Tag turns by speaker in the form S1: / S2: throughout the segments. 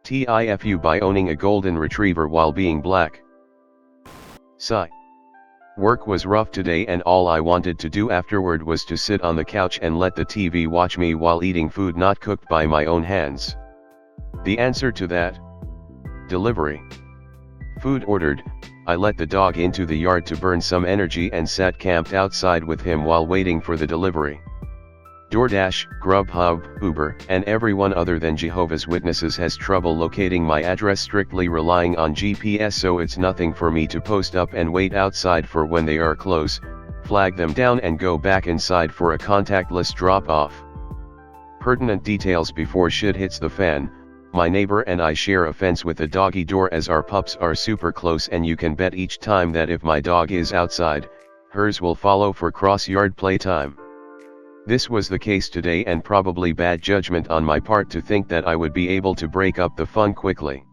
S1: TIFU by owning a golden retriever while being black. Sigh. Work was rough today and all I wanted to do afterward was to sit on the couch and let the TV watch me while eating food not cooked by my own hands. The answer to that? Delivery. Food ordered, I let the dog into the yard to burn some energy and sat camped outside with him while waiting for the delivery. DoorDash, Grubhub, Uber, and everyone other than Jehovah's Witnesses has trouble locating my address, strictly relying on GPS, so it's nothing for me to post up and wait outside for when they are close, flag them down and go back inside for a contactless drop-off. Pertinent details before shit hits the fan: my neighbor and I share a fence with a doggy door as our pups are super close, and you can bet each time that if my dog is outside, hers will follow for cross-yard playtime. This was the case today, and probably bad judgment on my part to think that I would be able to break up the fun quickly.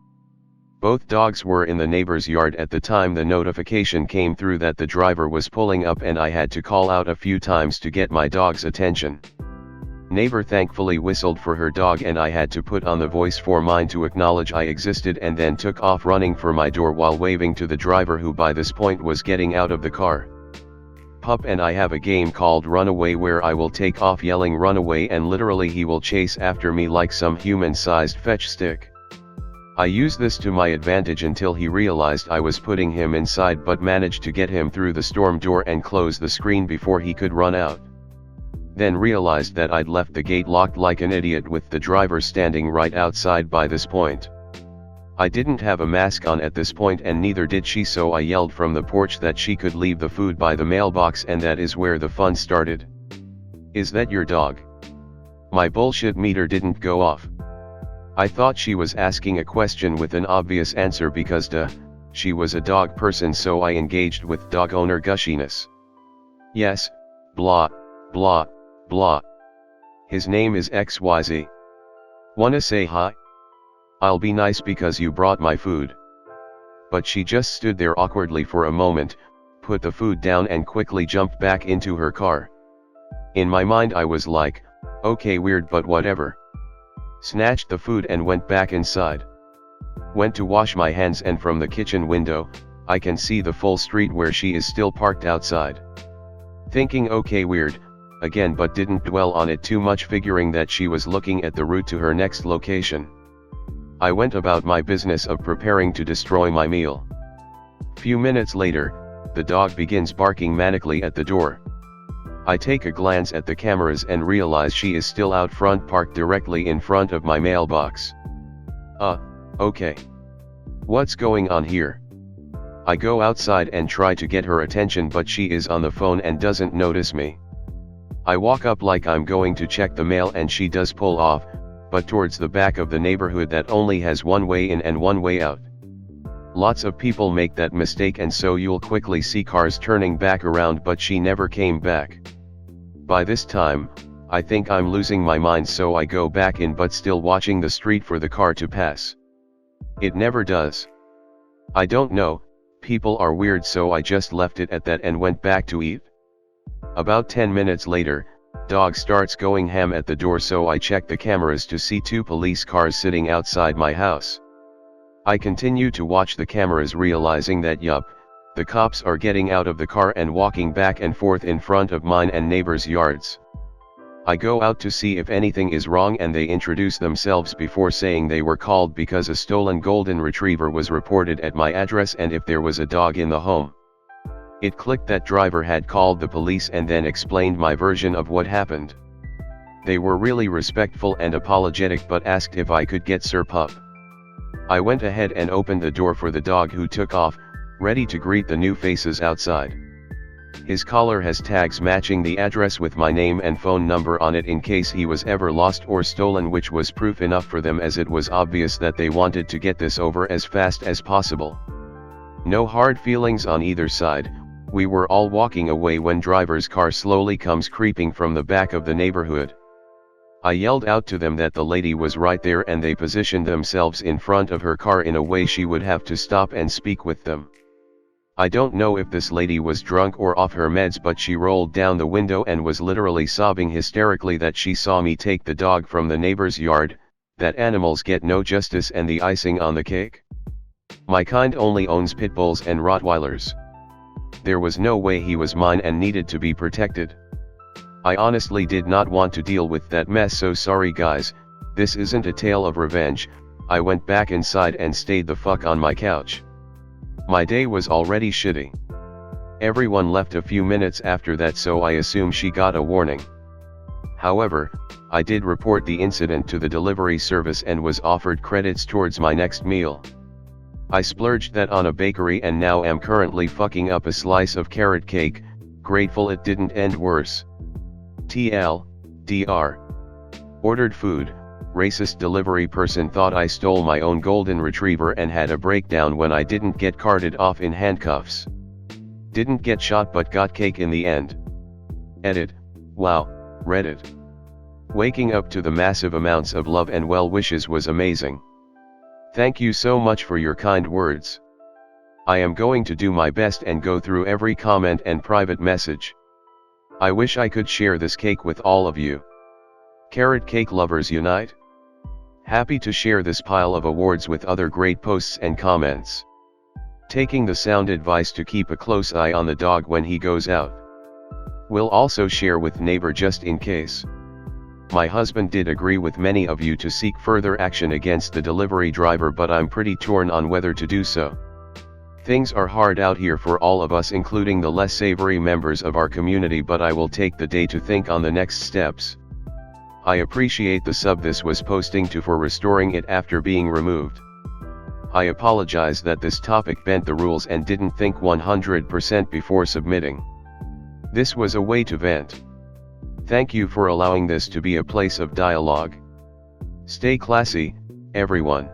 S1: Both dogs were in the neighbor's yard at the time the notification came through that the driver was pulling up, and I had to call out a few times to get my dog's attention. Neighbor thankfully whistled for her dog and I had to put on the voice for mine to acknowledge I existed, and then took off running for my door while waving to the driver, who by this point was getting out of the car. Pup and I have a game called Runaway where I will take off yelling runaway and literally he will chase after me like some human-sized fetch stick. I used this to my advantage until he realized I was putting him inside, but managed to get him through the storm door and close the screen before he could run out. Then realized that I'd left the gate locked like an idiot with the driver standing right outside by this point. I didn't have a mask on at this point and neither did she, so I yelled from the porch that she could leave the food by the mailbox, and that is where the fun started. "Is that your dog?" My bullshit meter didn't go off. I thought she was asking a question with an obvious answer because duh, she was a dog person, so I engaged with dog owner gushiness. "Yes, blah, blah, blah. His name is XYZ. Wanna say hi? I'll be nice because you brought my food." But she just stood there awkwardly for a moment, put the food down and quickly jumped back into her car. In my mind I was like, okay, weird, but whatever. Snatched the food and went back inside. Went to wash my hands, and from the kitchen window, I can see the full street where she is still parked outside. Thinking okay, weird, again, but didn't dwell on it too much, figuring that she was looking at the route to her next location. I went about my business of preparing to destroy my meal. Few minutes later, the dog begins barking manically at the door. I take a glance at the cameras and realize she is still out front, parked directly in front of my mailbox. Okay. What's going on here? I go outside and try to get her attention, but she is on the phone and doesn't notice me. I walk up like I'm going to check the mail and she does pull off, but towards the back of the neighborhood that only has one way in and one way out. Lots of people make that mistake, and so you'll quickly see cars turning back around, but she never came back. By this time, I think I'm losing my mind, so I go back in, but still watching the street for the car to pass. It never does. I don't know, people are weird, so I just left it at that and went back to eat. About 10 minutes later, dog starts going ham at the door, so I check the cameras to see 2 police cars sitting outside my house. I continue to watch the cameras, realizing that yup, the cops are getting out of the car and walking back and forth in front of mine and neighbors' yards. I go out to see if anything is wrong, and they introduce themselves before saying they were called because a stolen golden retriever was reported at my address and if there was a dog in the home. It clicked that driver had called the police and then explained my version of what happened. They were really respectful and apologetic, but asked if I could get Sir Pup. I went ahead and opened the door for the dog, who took off, ready to greet the new faces outside. His collar has tags matching the address with my name and phone number on it in case he was ever lost or stolen, which was proof enough for them, as it was obvious that they wanted to get this over as fast as possible. No hard feelings on either side. We were all walking away when driver's car slowly comes creeping from the back of the neighborhood. I yelled out to them that the lady was right there, and they positioned themselves in front of her car in a way she would have to stop and speak with them. I don't know if this lady was drunk or off her meds, but she rolled down the window and was literally sobbing hysterically that she saw me take the dog from the neighbor's yard, that animals get no justice and the icing on the cake? My kind only owns pit bulls and Rottweilers. There was no way he was mine and needed to be protected. I honestly did not want to deal with that mess, so sorry guys, this isn't a tale of revenge. I went back inside and stayed the fuck on my couch. My day was already shitty. Everyone left a few minutes after that, so I assume she got a warning. However, I did report the incident to the delivery service and was offered credits towards my next meal. I splurged that on a bakery and now am currently fucking up a slice of carrot cake, grateful it didn't end worse. TLDR. Ordered food. Racist delivery person thought I stole my own golden retriever and had a breakdown when I didn't get carted off in handcuffs. Didn't get shot but got cake in the end. Edit. Wow, Reddit. Waking up to the massive amounts of love and well wishes was amazing. Thank you so much for your kind words. I am going to do my best and go through every comment and private message. I wish I could share this cake with all of you. Carrot cake lovers unite. Happy to share this pile of awards with other great posts and comments. Taking the sound advice to keep a close eye on the dog when he goes out. Will also share with neighbor just in case. My husband did agree with many of you to seek further action against the delivery driver, but I'm pretty torn on whether to do so. Things are hard out here for all of us, including the less savory members of our community, but I will take the day to think on the next steps. I appreciate the sub this was posting to for restoring it after being removed. I apologize that this topic bent the rules and didn't think 100% before submitting. This was a way to vent. Thank you for allowing this to be a place of dialogue. Stay classy, everyone.